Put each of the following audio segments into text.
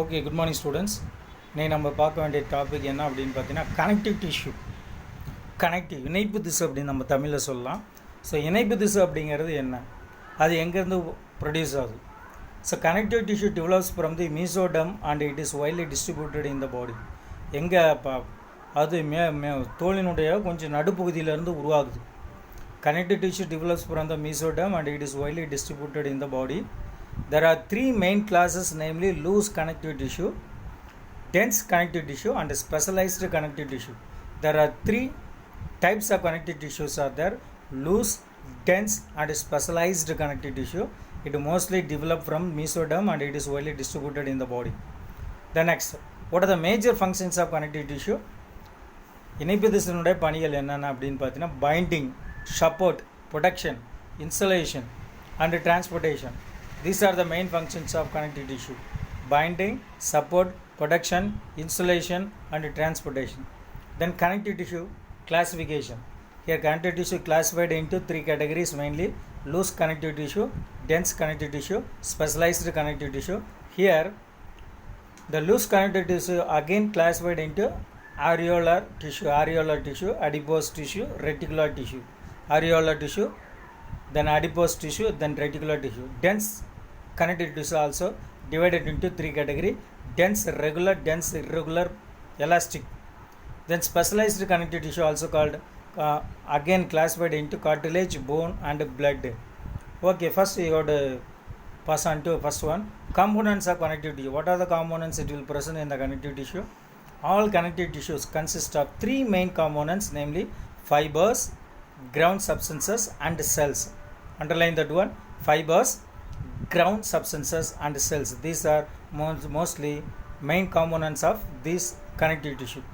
Okay, good morning students. இன்னைக்கு நம்ம பார்க்க வேண்டிய டாபிக் என்ன அப்படின்னு பார்த்தீங்கன்னா கனெக்டிவ் டிஷ்யூ. இணைப்பு திசு அப்படின்னு நம்ம தமிழில் சொல்லலாம். ஸோ இணைப்பு திசு அப்படிங்கிறது என்ன, அது எங்கேருந்து ப்ரொடியூஸ் ஆகுது? So connective tissue develops from the mesoderm and it is widely distributed in the body. எங்கே அது தோலினுடைய கொஞ்சம் நடுப்பகுதியிலேருந்து உருவாகுது. Connective tissue develops from the mesoderm and it is widely distributed in the body. There are three main classes, namely loose connective tissue, dense connective tissue and specialized connective tissue. There are three types of connective tissues are there: loose, dense and specialized connective tissue. It mostly develop from mesoderm and it is widely distributed in the body. The next, what are the major functions of connective tissue? இணைப்பு திசுனுடைய பணிகள் என்னென்ன அப்படின்னு பார்த்தீங்கன்னா binding, support, protection, insulation and transportation. These are the main functions of connective tissue: binding, support, protection, insulation and transportation. Then connective tissue classification. Here connective tissue classified into three categories, mainly loose connective tissue, dense connective tissue, specialized connective tissue. Here the loose connective tissue again classified into areolar tissue, adipose tissue, reticular tissue. Areolar tissue, then adipose tissue, then reticular tissue. Dense connective tissue also divided into three categories: dense regular, dense irregular, elastic. Then specialized connective tissue also called again classified into cartilage, bone and blood. Okay, first you got to pass on to first one, components of connective tissue. What are the components it will present in the connective tissue? All connective tissues consist of three main components, namely fibers, ground substances and cells. Underline that one: fibers, ground substances and cells. These are mostly main components of this connective tissue.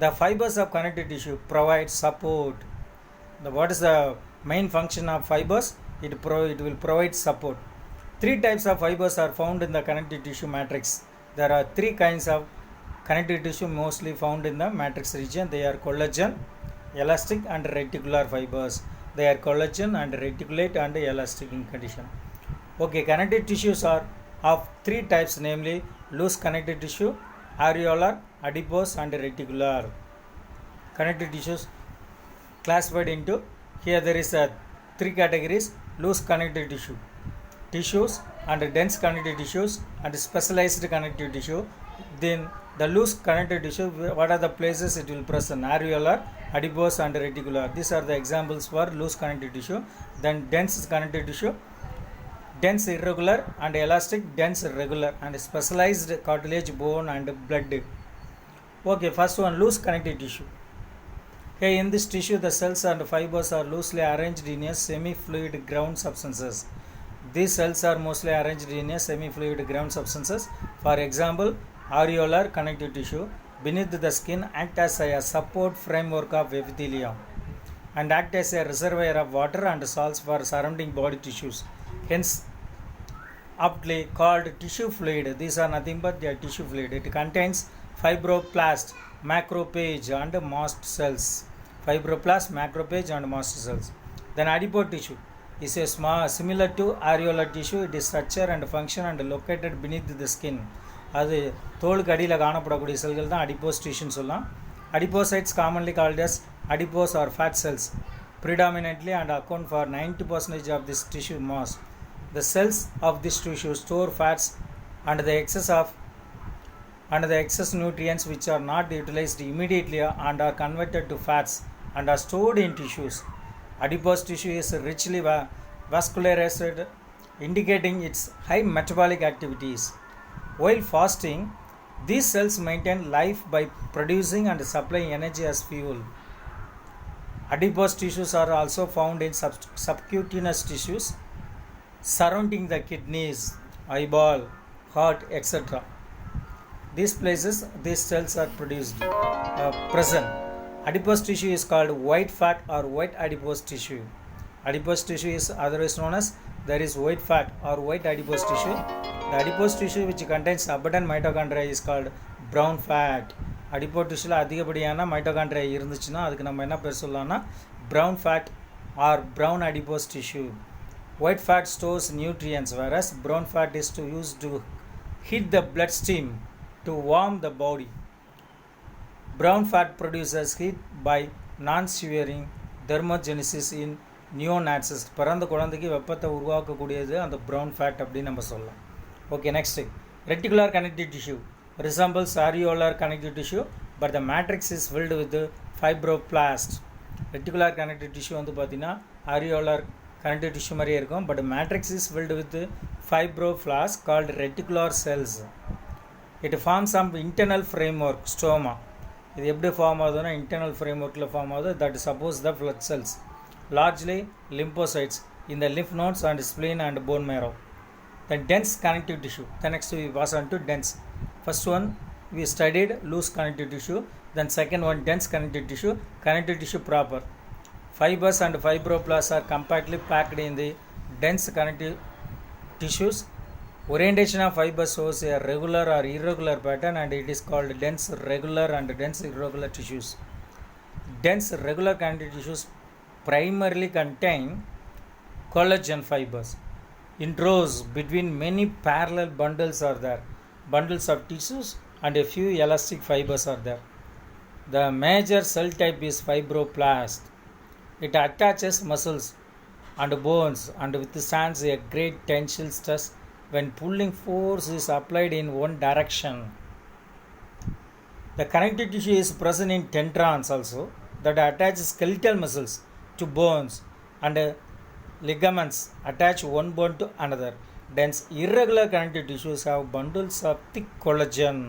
The fibers of connective tissue provide support. What is the main function of fibers? It will provide support. Three types of fibers are found in the connective tissue matrix. There are three kinds of connective tissue mostly found in the matrix region. They are collagen, elastic and reticular fibers. They are collagen and reticulate and elastic in condition. Okay, connective tissues are of three types, namely loose connective tissue, areolar, adipose and reticular. Connective tissues classified into, here there is a three categories: loose connective tissues and dense connective tissues and specialized connective tissue. Then the loose connective tissue, what are the places it will present? Areolar, adipose and reticular. These are the examples for loose connective tissue. Then dense connective tissue, dense irregular and elastic, dense regular and specialized cartilage, bone and blood. Okay, first one, loose connective tissue. Okay, in this tissue the cells and fibers are loosely arranged in a semi-fluid ground substances. These cells are mostly arranged in a semi-fluid ground substances. For example, areolar connective tissue beneath the skin act as a support framework of epithelium and act as a reservoir of water and salts for surrounding body tissues, hence aptly called tissue fluid. These are nothing but their tissue fluid. It contains fibroblast, macrophage and mast cells. Fibroblast, macrophage and mast cells. Then adipose tissue is a small similar to areolar tissue. It is structure and function and located beneath the skin. அது தோலுக்கு அடியில் காணப்படக்கூடிய செல்கள் தான் adipose டிஷ்யூன்னு சொல்லலாம். Adipocytes commonly called as adipose or fat cells predominantly and account for 90% of this tissue mass. The cells of this tissue store fats and the excess nutrients which are not utilized immediately and are converted to fats and are stored in tissues. Adipose tissue is richly vascularized, indicating its high metabolic activities. While fasting, these cells maintain life by producing and supplying energy as fuel. Adipose tissues are also found in subcutaneous tissues surrounding the kidneys, eyeball, heart, etc. These places these cells are present. Adipose tissue is called white fat or white adipose tissue. Adipose tissue is otherwise known as there is white fat or white adipose tissue. The adipose tissue which contains abundant mitochondria is called brown fat. Adipose tissue அதிகப்படியான mitochondria இருந்துச்சுன்னா அதுக்கு நம்ம என்ன பேர் சொல்லலாம்னா brown fat or brown adipose tissue. White fat stores nutrients, whereas brown fat is used to heat the bloodstream to warm the body. Brown fat produces heat by non-severing thermogenesis in neonates. பிறந்த குழந்தைக்கு வெப்பத்தை உருவாக்கக்கூடியது அந்த brown fat அப்படின்னு நம்ம சொல்லலாம். Okay, next reticular connective tissue resembles areolar connective tissue but the matrix is filled with fibroblast. Reticular connective tissue வந்து பார்த்தீங்கன்னா areolar connective tissue மாதிரியே இருக்கும், but matrix is filled with fibroblast called reticular cells. It forms some internal framework stroma. இது எப்படி form ஆகுதுன்னா internal ஃப்ரேம்ஒர்க்கில் form ஆகுது. That suppose the blood cells, largely lymphocytes in the lymph nodes and spleen and bone marrow. Then dense connective tissue. The next we pass on to dense. First one we studied loose connective tissue. Then second one dense connective tissue. Connective tissue proper. Fibers and fibroblasts are compactly packed in the dense connective tissues. Orientation of fibers shows a regular or irregular pattern and it is called dense regular and dense irregular tissues. Dense regular connective tissues primarily contain collagen fibers. In rows between many parallel bundles are there. Bundles of tissues and a few elastic fibers are there. The major cell type is fibroblast. It attaches muscles and bones and withstands a great tensile stress when pulling force is applied in one direction. The connective tissue is present in tendons also that attach skeletal muscles to bones and ligaments attach one bone to another. Dense irregular connective tissues have bundles of thick collagen.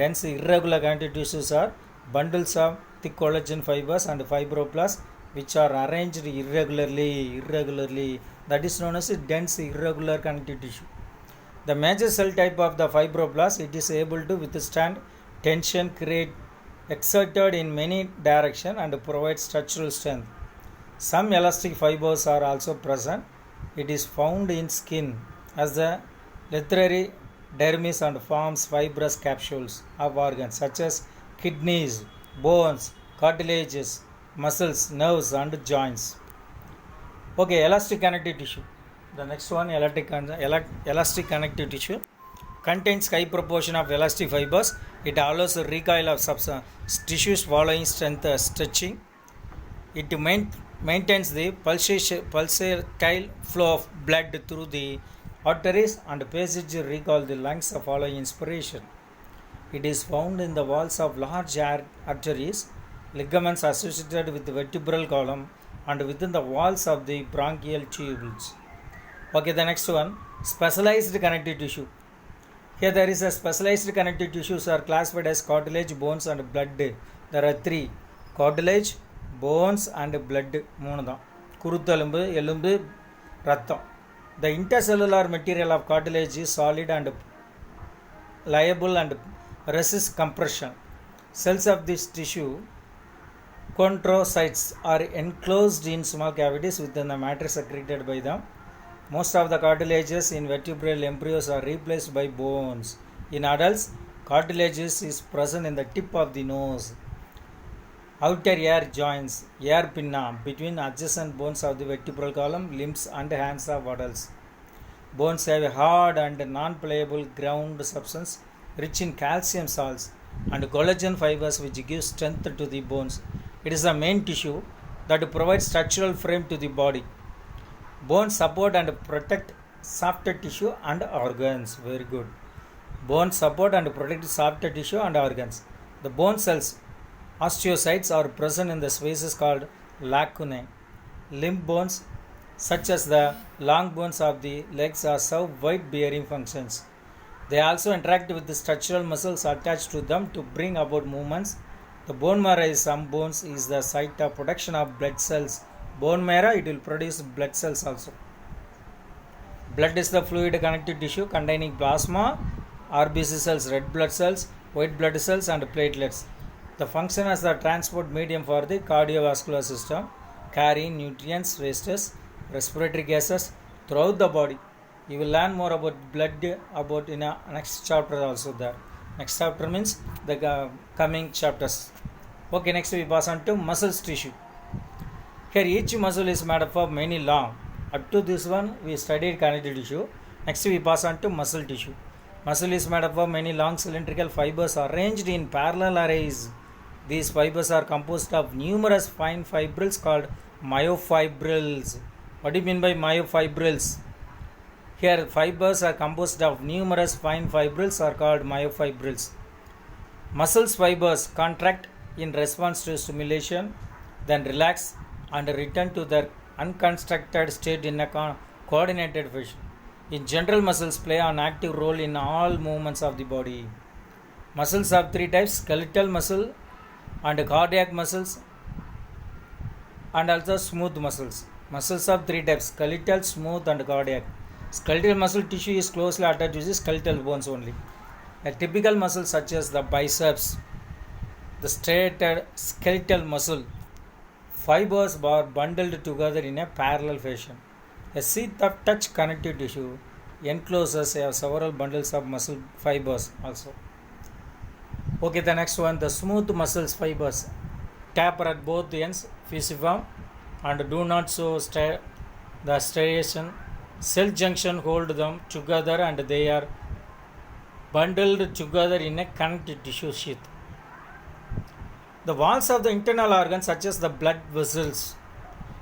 Dense irregular connective tissues are bundles of thick collagen fibers and fibroblasts which are arranged irregularly. That is known as dense irregular connective tissue. The major cell type of the fibroblast, it is able to withstand tension create exerted in many directions and provide structural strength. Some elastic fibers are also present. It is found in skin as the literary dermis and forms fibrous capsules of organs such as kidneys, bones, cartilages, muscles, nerves and joints. Okay, elastic connective tissue. The next one, elastic connective tissue contains high proportion of elastic fibers. It allows a recoil of tissues following strength stretching. It maintains the pulsatile flow of blood through the arteries and passage recall the lungs following inspiration. It is found in the walls of large arteries, ligaments associated with the vertebral column and within the walls of the bronchial tubules. Okay, the next one, specialized connective tissue. Here there is a specialized connective tissues are classified as cartilage, bones and blood. There are three: cartilage, bones and blood. மூணு தான், குருத்தெலும்பு, எலும்பு, ரத்தம். The intercellular material of cartilage is solid and liable and resists compression. Cells of this tissue, chondrocytes, are enclosed in small cavities within the matrix secreted by them. Most of the cartilages in vertebrate embryos are replaced by bones. In adults, cartilages is present in the tip of the nose, outer ear joints, ear pinna, between adjacent bones of the vertebral column, limbs and hands of adults. Bones have a hard and non-pliable ground substance rich in calcium salts and collagen fibers which give strength to the bones. It is the main tissue that provides structural frame to the body. Bones support and protect softer tissue and organs. Very good. Bones support and protect softer tissue and organs. The bone cells, osteocytes, are present in the spaces called lacunae. Limb bones, such as the long bones of the legs, are serve weight bearing functions. They also interact with the structural muscles attached to them to bring about movements. The bone marrow is some bones is the site of production of blood cells. Bone marrow, it will produce blood cells also. Blood is the fluid connective tissue containing plasma, RBC cells, red blood cells, white blood cells and platelets. The function as the transport medium for the cardiovascular system, carrying nutrients, wastes, respiratory gases throughout the body. You will learn more about blood about in a next chapter also there. Next chapter means the coming chapters. Okay, next we pass on to muscles tissue. Here each muscle is made up of many long. Up to this one we studied connective tissue. Next we pass on to muscle tissue. Muscle is made up of many long cylindrical fibers arranged in parallel arrays. These fibers are composed of numerous fine fibrils called myofibrils. What do you mean by myofibrils? Here, fibers are composed of numerous fine fibrils are called myofibrils. Muscles fibers contract in response to stimulation, then relax and return to their unconstructed state in a coordinated fashion. In general, muscles play an active role in all movements of the body. Muscles have three types: skeletal muscle and cardiac muscles, and also smooth muscles. Muscles have three types: skeletal, smooth, and cardiac. Skeletal muscle tissue is closely attached to the skeletal bones only. A typical muscle such as the biceps, the striated skeletal muscle, fibers are bundled together in a parallel fashion. A sheath of touch connective tissue encloses several bundles of muscle fibers also. Okay, the next one, the smooth muscles fibers taper at both ends, fusiform, and do not show the striation. Cell junction hold them together and they are bundled together in a connective tissue sheath. The walls of the internal organs such as the blood vessels,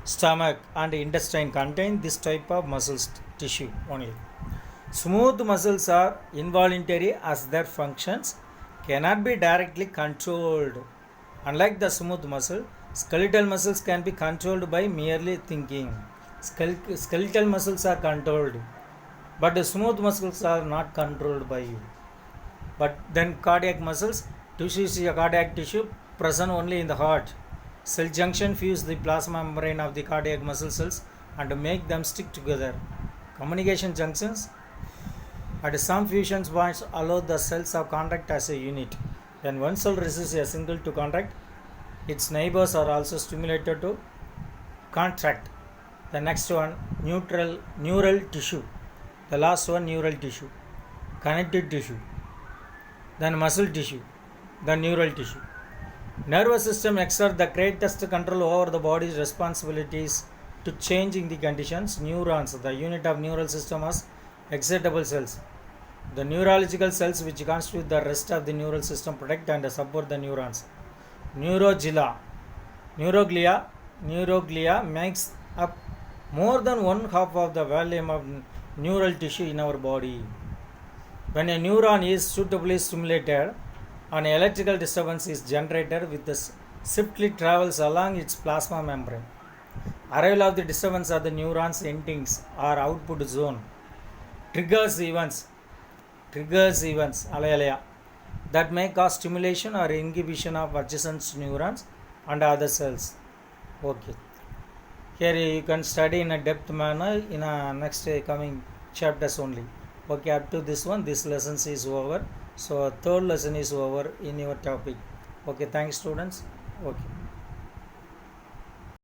stomach and intestine contain this type of muscle tissue only. Smooth muscles are involuntary as their functions cannot be directly controlled. Unlike the smooth muscle, skeletal muscles can be controlled by merely thinking. Skeletal muscles are controlled, but the smooth muscles are not controlled by you. But then cardiac muscles, tissue is a cardiac tissue present only in the heart. Cell junction fuse the plasma membrane of the cardiac muscle cells and make them stick together. Communication junctions at some fusion points allow the cells of contract as a unit. When one cell resists a single to contract, its neighbors are also stimulated to contract. The next one, neural tissue. The last one, neural tissue. Connective tissue. Then muscle tissue. Then neural tissue. Nervous system exerts the greatest control over the body's responsibilities to changing the conditions. Neurons, the unit of neural system, is excitable cells. The neurological cells which constitute the rest of the neural system protect and support the neurons. Neuroglia makes up more than one half of the volume of neural tissue in our body. When a neuron is suitably stimulated, an electrical disturbance is generated which swiftly travels along its plasma membrane. Arrival of the disturbance of the neuron's endings or output zone triggers events that may cause stimulation or inhibition of adjacent neurons and other cells. Okay. Here you can study in a depth manner in a next coming chapters only. Okay, up to this one, this lesson is over. So third lesson is over in your topic. Okay, thanks students. Okay.